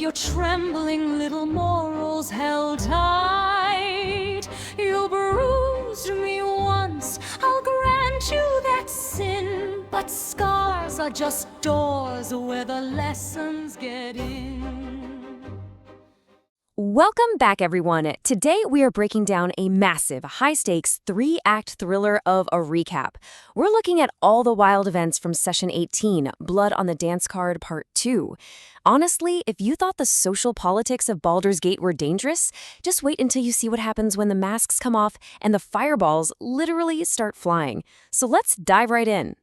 your trembling little morals held tight. You bruised me once, I'll grant you that sin, but scars are just doors where the lessons get in. Welcome back, everyone. Today, we are breaking down a massive, high-stakes, three-act thriller of a recap. We're looking at all the wild events from Session 18, Blood on the Dance Card Part 2. Honestly, if you thought the social politics of Baldur's Gate were dangerous, just wait until you see what happens when the masks come off and the fireballs literally start flying. So let's dive right in.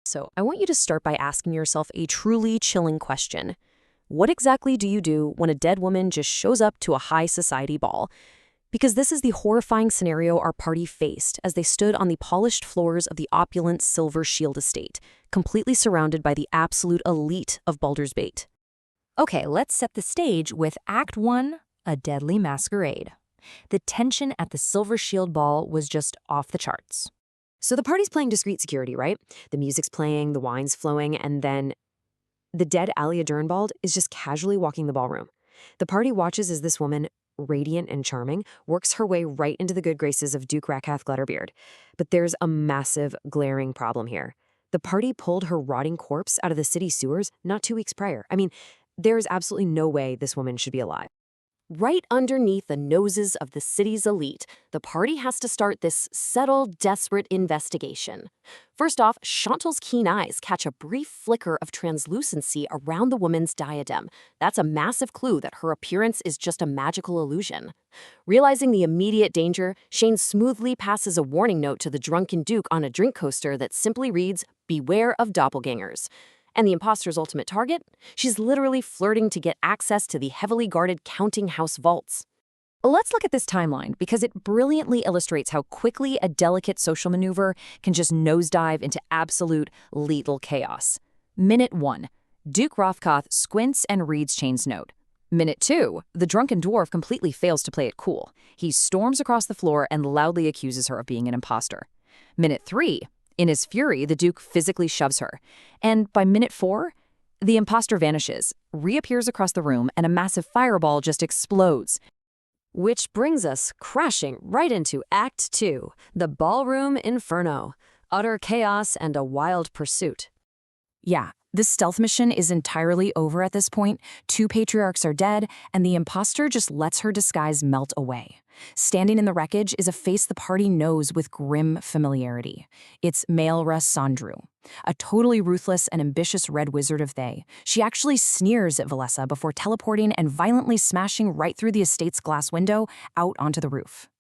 So I want you to start by asking yourself a truly chilling question. What exactly do you do when a dead woman just shows up to a high society ball? Because this is the horrifying scenario our party faced as they stood on the polished floors of the opulent Silver Shield estate, completely surrounded by the absolute elite of Baldur's Gate. Okay, let's set the stage with Act 1, A Deadly Masquerade. The tension at the Silver Shield ball was just off the charts. So the party's playing discreet security, right? The music's playing, the wine's flowing, and then the dead Alia Dernbald is just casually walking the ballroom. The party watches as this woman, radiant and charming, works her way right into the good graces of Duke Rakath Glutterbeard. But there's a massive, glaring problem here. The party pulled her rotting corpse out of the city sewers not 2 weeks prior. I mean, there is absolutely no way this woman should be alive. Right underneath the noses of the city's elite, the party has to start this settled, desperate investigation. First off, Chantal's keen eyes catch a brief flicker of translucency around the woman's diadem. That's a massive clue that her appearance is just a magical illusion. Realizing the immediate danger, Shane smoothly passes a warning note to the drunken Duke on a drink coaster that simply reads, "Beware of doppelgangers." And the imposter's ultimate target? She's literally flirting to get access to the heavily guarded counting house vaults. Let's look at this timeline because it brilliantly illustrates how quickly a delicate social maneuver can just nosedive into absolute lethal chaos. Minute 1. Duke Rothkoth squints and reads Shane's note. Minute 2. The drunken dwarf completely fails to play it cool. He storms across the floor and loudly accuses her of being an imposter. Minute 3. In his fury, the Duke physically shoves her. And by minute 4, the imposter vanishes, reappears across the room, and a massive fireball just explodes. Which brings us crashing right into Act 2, the Ballroom Inferno. Utter chaos and a wild pursuit. Yeah, this stealth mission is entirely over at this point. 2 patriarchs are dead, and the imposter just lets her disguise melt away. Standing in the wreckage is a face the party knows with grim familiarity. It's Maelra Sandru, a totally ruthless and ambitious red wizard of Thay. She actually sneers at Valessa before teleporting and violently smashing right through the estate's glass window out onto the roof.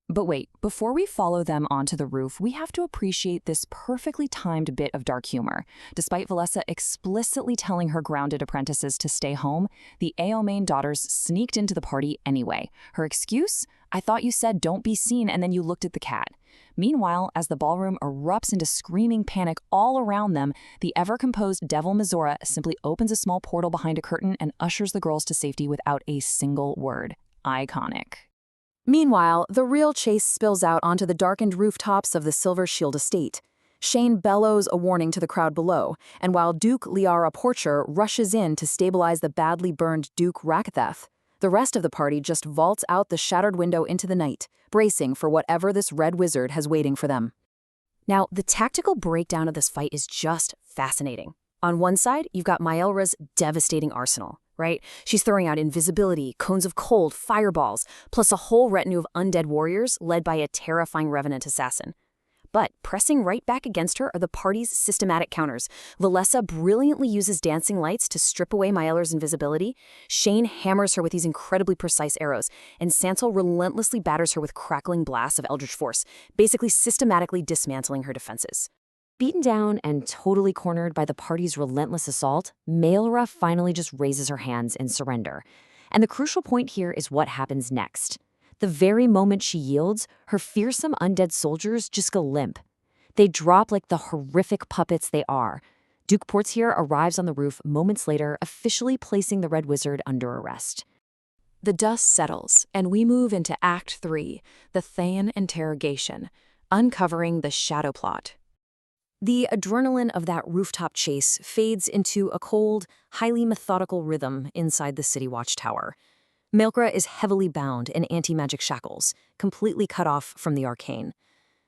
But wait, before we follow them onto the roof, we have to appreciate this perfectly timed bit of dark humor. Despite Valessa explicitly telling her grounded apprentices to stay home, the Eomain daughters sneaked into the party anyway. Her excuse? I thought you said don't be seen and then you looked at the cat. Meanwhile, as the ballroom erupts into screaming panic all around them, the ever-composed Devil Mizora simply opens a small portal behind a curtain and ushers the girls to safety without a single word. Iconic. Meanwhile, the real chase spills out onto the darkened rooftops of the Silver Shield estate. Shane bellows a warning to the crowd below, and while Duke Liara Porcher rushes in to stabilize the badly burned Duke Rakatheth, the rest of the party just vaults out the shattered window into the night, bracing for whatever this red wizard has waiting for them. Now, the tactical breakdown of this fight is just fascinating. On one side, you've got Maelra's devastating arsenal, right? She's throwing out invisibility, cones of cold, fireballs, plus a whole retinue of undead warriors led by a terrifying revenant assassin. But pressing right back against her are the party's systematic counters. Valessa brilliantly uses dancing lights to strip away Maelra's invisibility. Shane hammers her with these incredibly precise arrows, and Santal relentlessly batters her with crackling blasts of eldritch force, basically systematically dismantling her defenses. Beaten down and totally cornered by the party's relentless assault, Maelra finally just raises her hands in surrender. And the crucial point here is what happens next. The very moment she yields, her fearsome undead soldiers just go limp. They drop like the horrific puppets they are. Duke Portier arrives on the roof moments later, officially placing the Red Wizard under arrest. The dust settles, and we move into Act 3, the Thayan interrogation, uncovering the shadow plot. The adrenaline of that rooftop chase fades into a cold, highly methodical rhythm inside the city watchtower. Maelgra is heavily bound in anti-magic shackles, completely cut off from the arcane.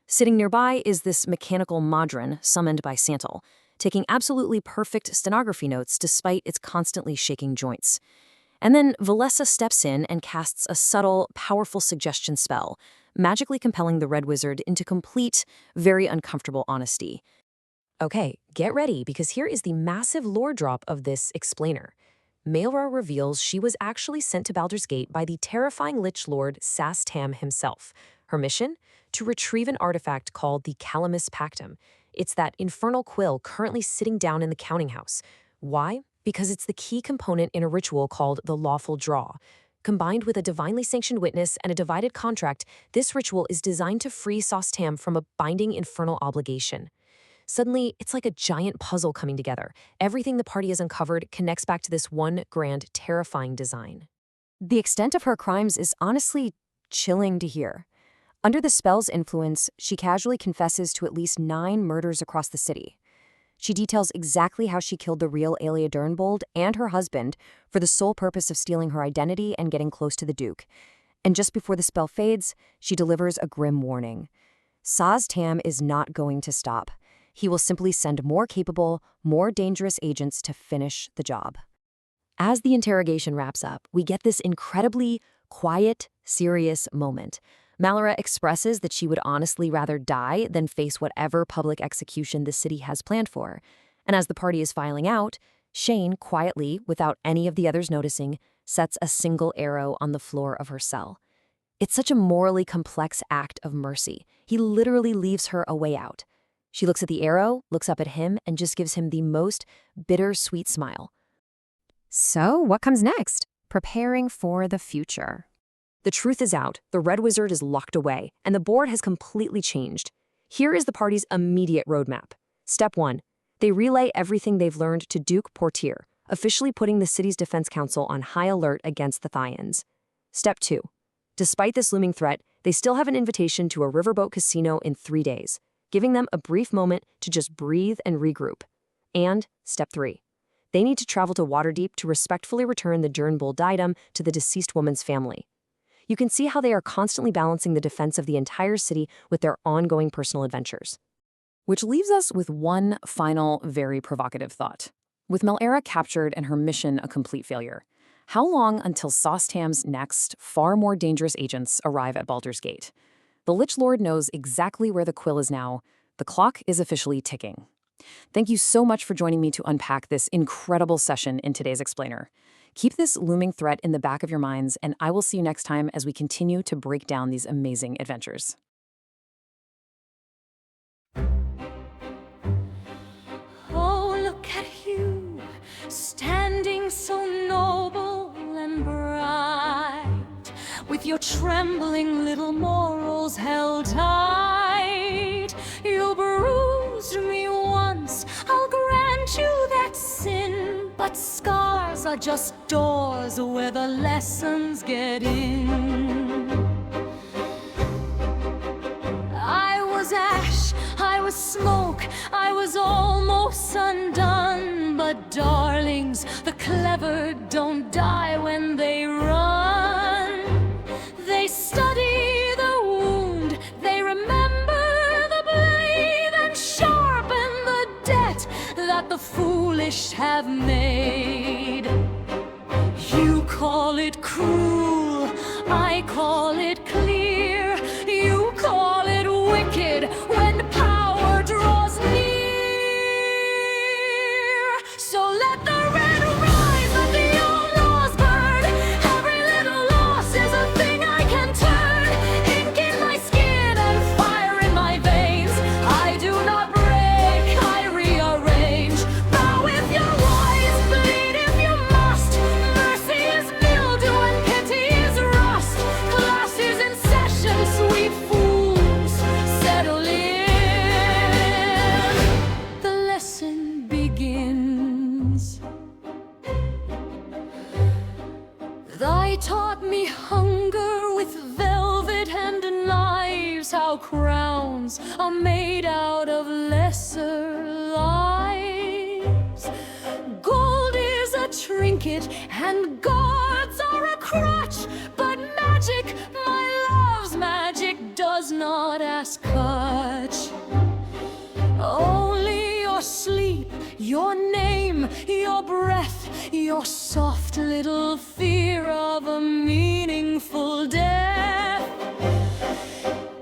Sitting nearby is this mechanical Modron summoned by Santal, taking absolutely perfect stenography notes despite its constantly shaking joints. And then Valessa steps in and casts a subtle, powerful suggestion spell, magically compelling the Red Wizard into complete, very uncomfortable honesty. Okay, get ready, because here is the massive lore drop of this explainer. Maelra reveals she was actually sent to Baldur's Gate by the terrifying Lich Lord Sas-Tam himself. Her mission? To retrieve an artifact called the Calamus Pactum. It's that infernal quill currently sitting down in the counting house. Why? Because it's the key component in a ritual called the Lawful Draw. Combined with a divinely sanctioned witness and a divided contract, this ritual is designed to free Sas-Tam from a binding infernal obligation. Suddenly, it's like a giant puzzle coming together. Everything the party has uncovered connects back to this one grand, terrifying design. The extent of her crimes is honestly chilling to hear. Under the spell's influence, she casually confesses to at least 9 murders across the city. She details exactly how she killed the real Aelia Durnbold and her husband for the sole purpose of stealing her identity and getting close to the Duke. And just before the spell fades, she delivers a grim warning. Sas-Tam is not going to stop. He will simply send more capable, more dangerous agents to finish the job. As the interrogation wraps up, we get this incredibly quiet, serious moment. Maelra expresses that she would honestly rather die than face whatever public execution the city has planned for. And as the party is filing out, Shane, quietly, without any of the others noticing, sets a single arrow on the floor of her cell. It's such a morally complex act of mercy. He literally leaves her a way out. She looks at the arrow, looks up at him, and just gives him the most bittersweet smile. So, what comes next? Preparing for the future. The truth is out, the Red Wizard is locked away, and the board has completely changed. Here is the party's immediate roadmap. Step 1. They relay everything they've learned to Duke Portier, officially putting the city's defense council on high alert against the Thyans. Step 2. Despite this looming threat, they still have an invitation to a riverboat casino in 3 days, giving them a brief moment to just breathe and regroup. And Step 3. They need to travel to Waterdeep to respectfully return the Durnbold diadem to the deceased woman's family. You can see how they are constantly balancing the defense of the entire city with their ongoing personal adventures. Which leaves us with one final, very provocative thought. With Maelra captured and her mission a complete failure, how long until Sas-Tam's next, far more dangerous agents arrive at Baldur's Gate? The Lich Lord knows exactly where the quill is now. The clock is officially ticking. Thank you so much for joining me to unpack this incredible session in today's Explainer. Keep this looming threat in the back of your minds, and I will see you next time as we continue to break down these amazing adventures. Oh, look at you, standing so noble and bright, with your trembling little morals held tight. You bruised me once, I'll grant you that sin, but scars are just doors where the lessons get in. I was ash, I was smoke, I was almost undone. But darlings, the clever don't die when they run. They study the wound, they remember the blade, and sharpen the debt that the foolish have made. You call it cruel, I call it clear. You call it wicked when power draws near. So let the red rise, let the old laws burn. Every little loss is a thing I can turn. Ink in my skin and fire in my veins. I do not break, I rearrange. Bow if you're wise, bleed if you must. Mercy is mildew and knows how crowns are made out of lesser lives. Gold is a trinket and gods are a crutch, but magic, my love's magic, does not ask much. Only your sleep, your name, your breath, your soft little fear of a meaningful death.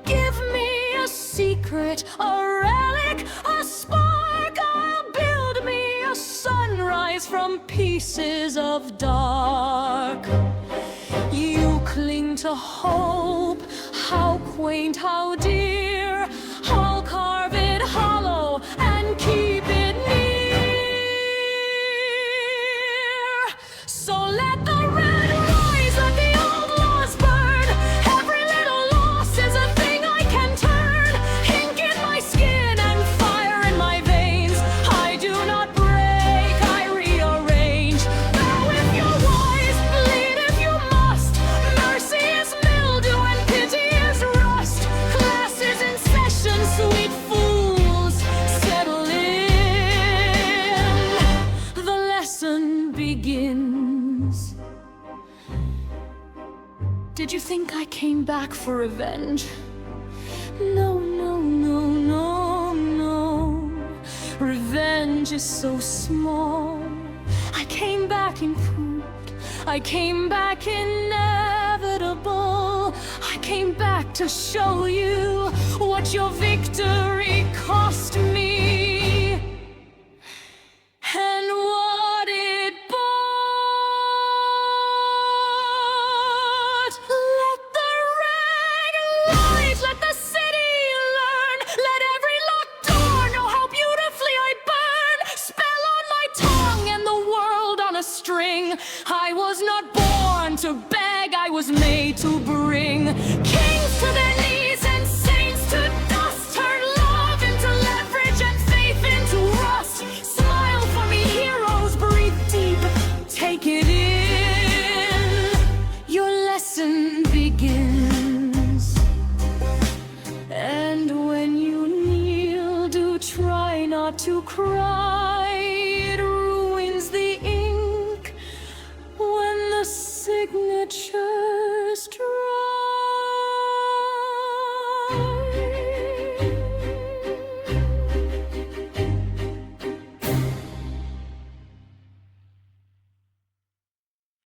Give me a secret, a relic, a spark. I'll build me a sunrise from pieces of dark. You cling to hope, how quaint, how dear. I'll carve it hollow and keep it near. So let the red rise, let the old laws burn. Every little loss is a thing I can turn. Ink in my skin and fire in my veins. I do not break, I rearrange. Bow if you're wise, bleed if you must. Mercy is mildew and pity is rust. Class is in session, sweet fools, settle in. The lesson begins. Did you think I came back for revenge? No, no, no, no, no. Revenge is so small. I came back improved. I came back inevitable. I came back to show you what your victory cost me and what it bought. Let the red light, let the city learn. Let every locked door know how beautifully I burn. Spell on my tongue and the world on a string. I was not born to beg, I was made to bring kings to their knees and saints to dust. Turn love into leverage and faith into rust. Smile for me, heroes, breathe deep, take it in. Your lesson begins. And when you kneel, do try not to cry. It ruins the ink when the signature's dry.